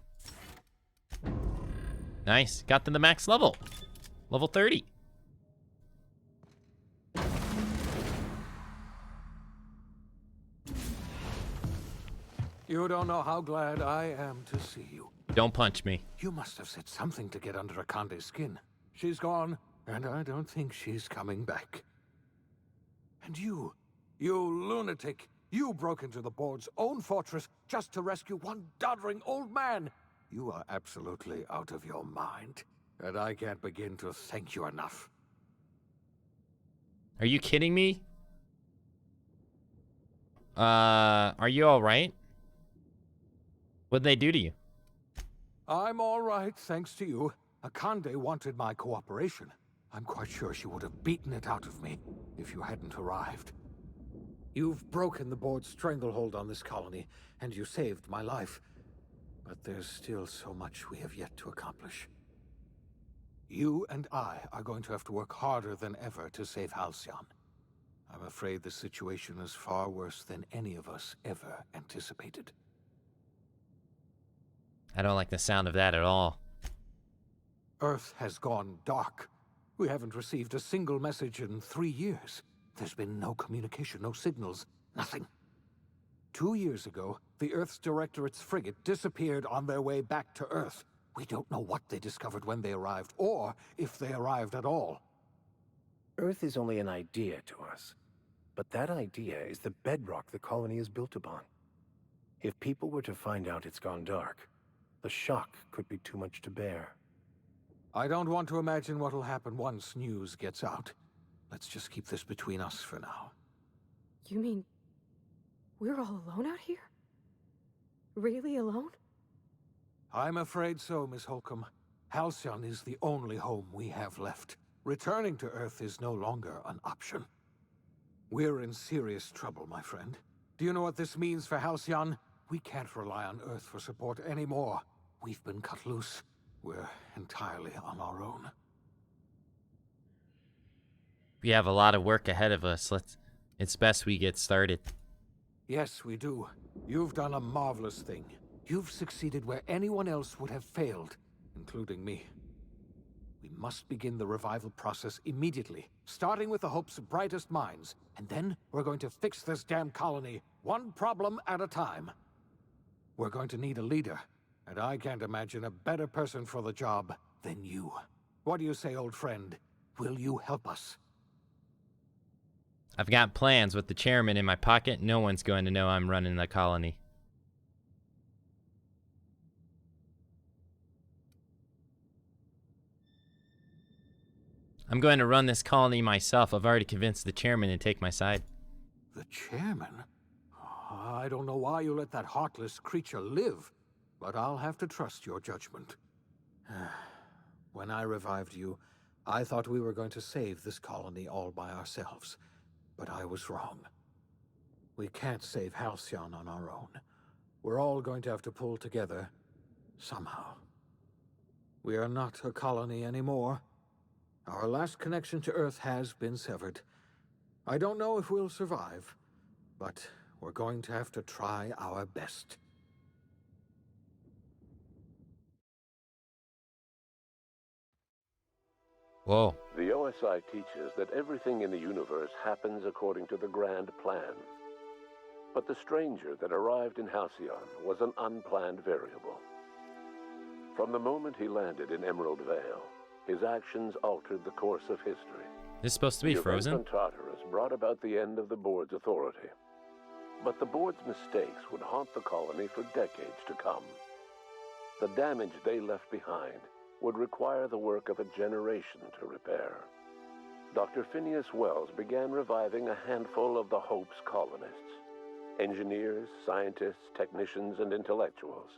Nice. Got to the max level. Level 30. You don't know how glad I am to see you. Don't punch me. You must have said something to get under Akande's skin. She's gone, and I don't think she's coming back. And you lunatic, you broke into the board's own fortress just to rescue one doddering old man. You are absolutely out of your mind, and I can't begin to thank you enough. Are you kidding me? Are you all right? What'd they do to you? I'm all right, thanks to you. Akande wanted my cooperation. I'm quite sure she would have beaten it out of me if you hadn't arrived. You've broken the board's stranglehold on this colony, and you saved my life. But there's still so much we have yet to accomplish. You and I are going to have to work harder than ever to save Halcyon. I'm afraid the situation is far worse than any of us ever anticipated. I don't like the sound of that at all. Earth has gone dark. We haven't received a single message in 3 years. There's been no communication, no signals, nothing. 2 years ago, the Earth's Directorate's frigate disappeared on their way back to Earth. We don't know what they discovered when they arrived, or if they arrived at all. Earth is only an idea to us. But that idea is the bedrock the colony is built upon. If people were to find out it's gone dark, the shock could be too much to bear. I don't want to imagine what'll happen once news gets out. Let's just keep this between us for now. You mean we're all alone out here? Really alone? I'm afraid so, Miss Holcomb. Halcyon is the only home we have left. Returning to Earth is no longer an option. We're in serious trouble, my friend. Do you know what this means for Halcyon? We can't rely on Earth for support anymore. We've been cut loose. We're entirely on our own. We have a lot of work ahead of us. It's best we get started. Yes, we do. You've done a marvelous thing. You've succeeded where anyone else would have failed, including me. We must begin the revival process immediately, starting with the Hope's brightest minds, and then we're going to fix this damn colony, one problem at a time. We're going to need a leader, and I can't imagine a better person for the job Then you. What do you say, old friend? Will you help us? I've got plans with the chairman in my pocket. No one's going to know I'm running the colony. I'm going to run this colony myself. I've already convinced the chairman to take my side. The chairman? I don't know why you let that heartless creature live, but I'll have to trust your judgment. When I revived you, I thought we were going to save this colony all by ourselves, but I was wrong. We can't save Halcyon on our own. We're all going to have to pull together, somehow. We are not a colony anymore. Our last connection to Earth has been severed. I don't know if we'll survive, but we're going to have to try our best. Whoa. The OSI teaches that everything in the universe happens according to the grand plan. But the stranger that arrived in Halcyon was an unplanned variable. From the moment he landed in Emerald Vale, his actions altered the course of history. This is supposed to be frozen? The events on Tartarus brought about the end of the board's authority. But the board's mistakes would haunt the colony for decades to come. The damage they left behind would require the work of a generation to repair. Dr. Phineas Wells began reviving a handful of the Hope's colonists. Engineers, scientists, technicians, and intellectuals.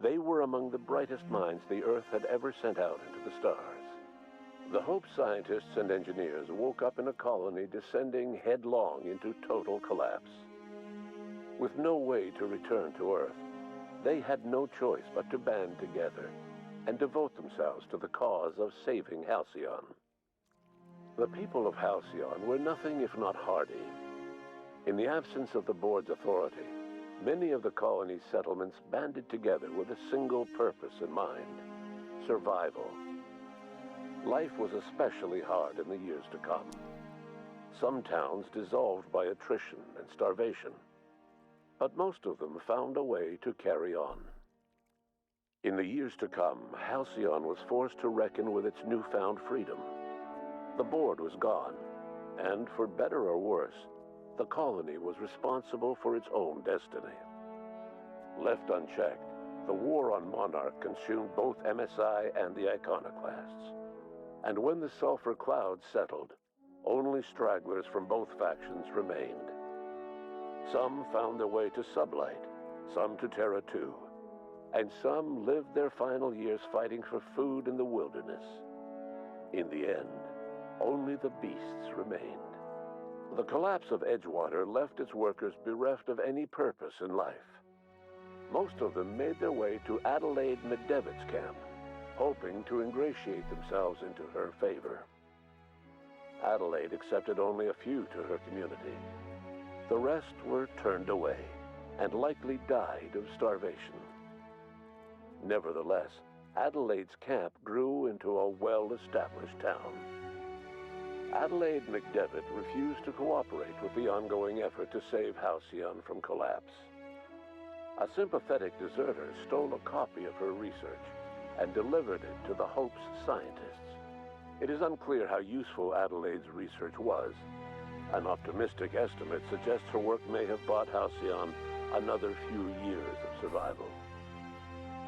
They were among the brightest minds the Earth had ever sent out into the stars. The Hope scientists and engineers woke up in a colony descending headlong into total collapse. With no way to return to Earth, they had no choice but to band together and devote themselves to the cause of saving Halcyon. The people of Halcyon were nothing if not hardy. In the absence of the board's authority, many of the colony's settlements banded together with a single purpose in mind: survival. Life was especially hard in the years to come. Some towns dissolved by attrition and starvation, but most of them found a way to carry on. In the years to come, Halcyon was forced to reckon with its newfound freedom. The board was gone, and for better or worse, the colony was responsible for its own destiny. Left unchecked, the war on Monarch consumed both MSI and the Iconoclasts. And when the sulfur clouds settled, only stragglers from both factions remained. Some found their way to Sublight, some to Terra 2, and some lived their final years fighting for food in the wilderness. In the end, only the beasts remained. The collapse of Edgewater left its workers bereft of any purpose in life. Most of them made their way to Adelaide McDevitt's camp, hoping to ingratiate themselves into her favor. Adelaide accepted only a few to her community. The rest were turned away and likely died of starvation. Nevertheless, Adelaide's camp grew into a well-established town. Adelaide McDevitt refused to cooperate with the ongoing effort to save Halcyon from collapse. A sympathetic deserter stole a copy of her research and delivered it to the Hope's scientists. It is unclear how useful Adelaide's research was. An optimistic estimate suggests her work may have bought Halcyon another few years of survival.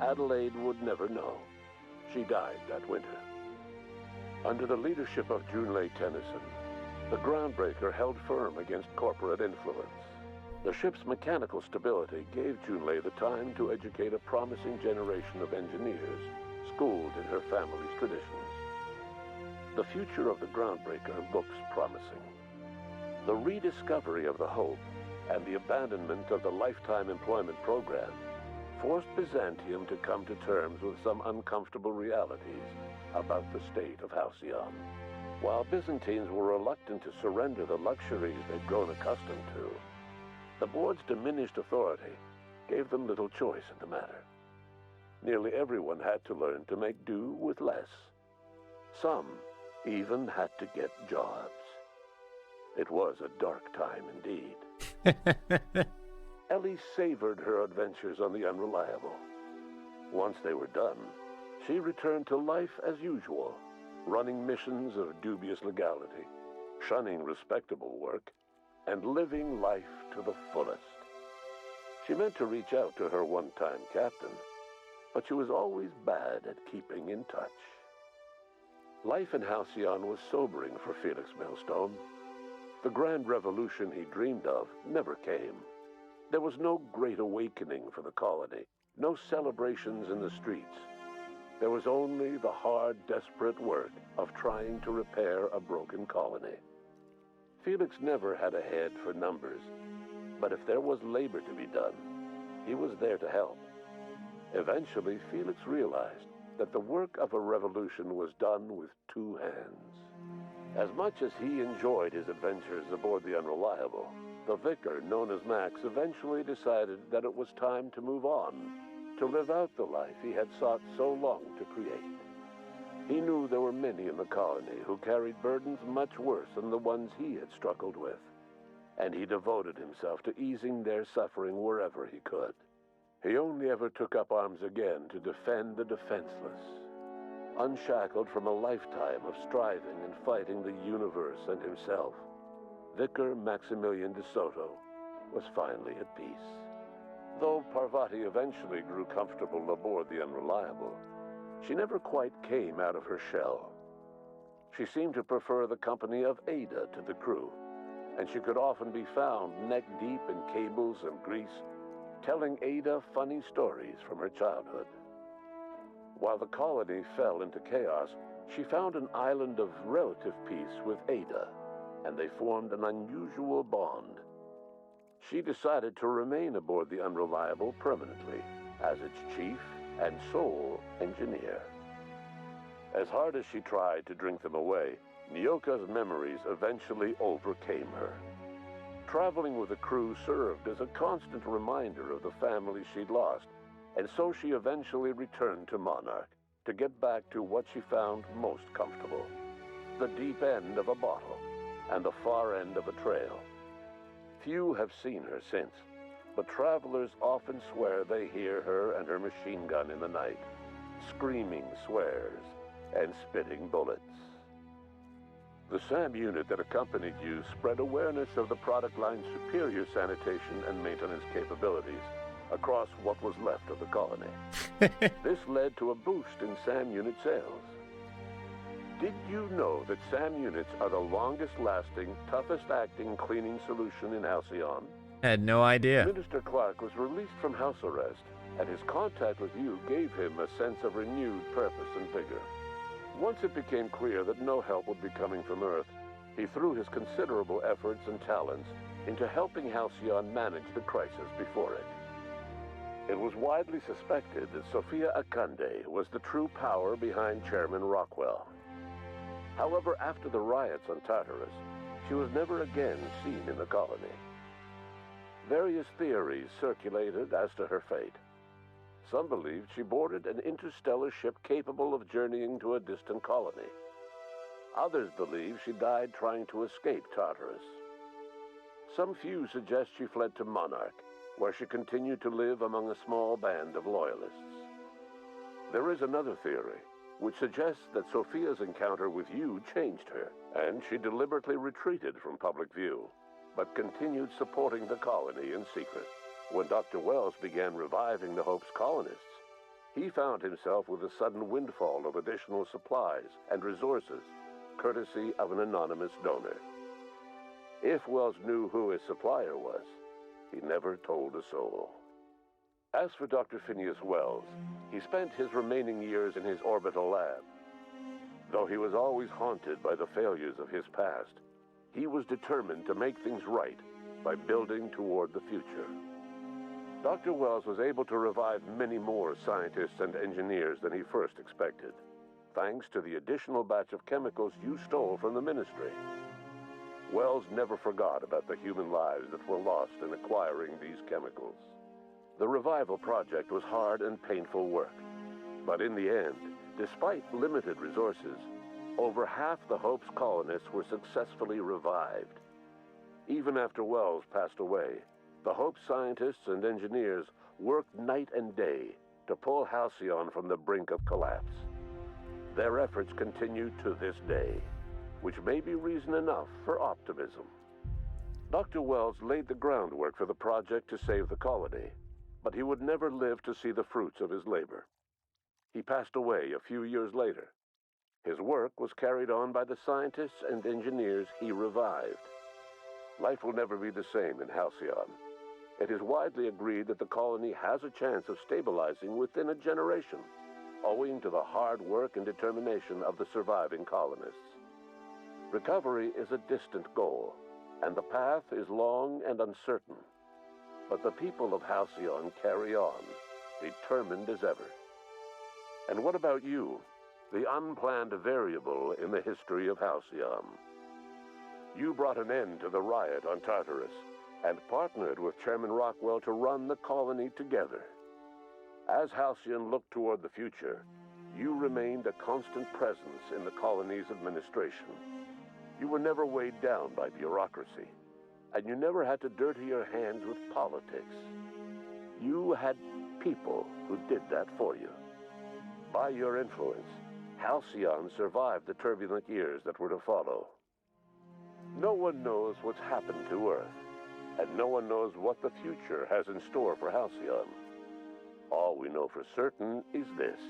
Adelaide would never know. She died that winter. Under the leadership of Junlei Tennyson, the Groundbreaker held firm against corporate influence. The ship's mechanical stability gave Junlei the time to educate a promising generation of engineers, schooled in her family's traditions. The future of the Groundbreaker looks promising. The rediscovery of the Hope and the abandonment of the lifetime employment program forced Byzantium to come to terms with some uncomfortable realities about the state of Halcyon. While Byzantines were reluctant to surrender the luxuries they'd grown accustomed to, the board's diminished authority gave them little choice in the matter. Nearly everyone had to learn to make do with less. Some even had to get jobs. It was a dark time indeed. Ellie savored her adventures on the Unreliable. Once they were done, She returned to life as usual, running missions of dubious legality, shunning respectable work, and living life to the fullest. She meant to reach out to her one-time captain, but she was always bad at keeping in touch. Life in Halcyon was sobering for Felix Millstone. The grand revolution he dreamed of never came. There was no great awakening for the colony, no celebrations in the streets. There was only the hard, desperate work of trying to repair a broken colony. Felix never had a head for numbers, but if there was labor to be done, he was there to help. Eventually, Felix realized that the work of a revolution was done with two hands. As much as he enjoyed his adventures aboard the Unreliable, the vicar, known as Max, eventually decided that it was time to move on, to live out the life he had sought so long to create. He knew there were many in the colony who carried burdens much worse than the ones he had struggled with, and he devoted himself to easing their suffering wherever he could. He only ever took up arms again to defend the defenseless. Unshackled from a lifetime of striving and fighting the universe and himself, Vicar Maximilian de Soto was finally at peace. Though Parvati eventually grew comfortable aboard the Unreliable, she never quite came out of her shell. She seemed to prefer the company of Ada to the crew, and she could often be found neck-deep in cables and grease, telling Ada funny stories from her childhood. While the colony fell into chaos, she found an island of relative peace with Ada, and they formed an unusual bond. She decided to remain aboard the Unreliable permanently as its chief and sole engineer. As hard as she tried to drink them away, Nyoka's memories eventually overcame her. Traveling with the crew served as a constant reminder of the family she'd lost, and so she eventually returned to Monarch to get back to what she found most comfortable: the deep end of a bottle and the far end of a trail. Few have seen her since, but travelers often swear they hear her and her machine gun in the night, screaming swears and spitting bullets. The SAM unit that accompanied you spread awareness of the product line's superior sanitation and maintenance capabilities across what was left of the colony. This led to a boost in SAM unit sales. Did you know that SAM units are the longest-lasting, toughest-acting cleaning solution in Halcyon? I had no idea. Minister Clark was released from house arrest, and his contact with you gave him a sense of renewed purpose and vigor. Once it became clear that no help would be coming from Earth, he threw his considerable efforts and talents into helping Halcyon manage the crisis before it. It was widely suspected that Sophia Akande was the true power behind Chairman Rockwell. However, after the riots on Tartarus, she was never again seen in the colony. Various theories circulated as to her fate. Some believed she boarded an interstellar ship capable of journeying to a distant colony. Others believe she died trying to escape Tartarus. Some few suggest she fled to Monarch, where she continued to live among a small band of loyalists. There is another theory, which suggests that Sophia's encounter with you changed her, and she deliberately retreated from public view, but continued supporting the colony in secret. When Dr. Wells began reviving the Hope's colonists, he found himself with a sudden windfall of additional supplies and resources, courtesy of an anonymous donor. If Wells knew who his supplier was, he never told a soul. As for Dr. Phineas Wells, he spent his remaining years in his orbital lab. Though he was always haunted by the failures of his past, he was determined to make things right by building toward the future. Dr. Wells was able to revive many more scientists and engineers than he first expected, thanks to the additional batch of chemicals you stole from the Ministry. Wells never forgot about the human lives that were lost in acquiring these chemicals. The revival project was hard and painful work, but in the end, despite limited resources, over half the Hope's colonists were successfully revived. Even after Wells passed away, the Hope scientists and engineers worked night and day, to pull Halcyon from the brink of collapse. Their efforts continue to this day, which may be reason enough for optimism. Dr. Wells laid the groundwork for the project to save the colony, but he would never live to see the fruits of his labor. He passed away a few years later. His work was carried on by the scientists and engineers he revived. Life will never be the same in Halcyon. It is widely agreed that the colony has a chance of stabilizing within a generation, owing to the hard work and determination of the surviving colonists. Recovery is a distant goal, and the path is long and uncertain. But the people of Halcyon carry on, determined as ever. And what about you, the unplanned variable in the history of Halcyon? You brought an end to the riot on Tartarus and partnered with Chairman Rockwell to run the colony together. As Halcyon looked toward the future, you remained a constant presence in the colony's administration. You were never weighed down by bureaucracy, and you never had to dirty your hands with politics. You had people who did that for you. By your influence, Halcyon survived the turbulent years that were to follow. No one knows what's happened to Earth, and no one knows what the future has in store for Halcyon. All we know for certain is this: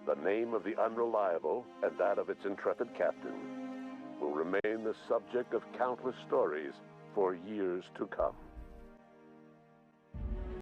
the name of the Unreliable and that of its intrepid captain will remain the subject of countless stories for years to come.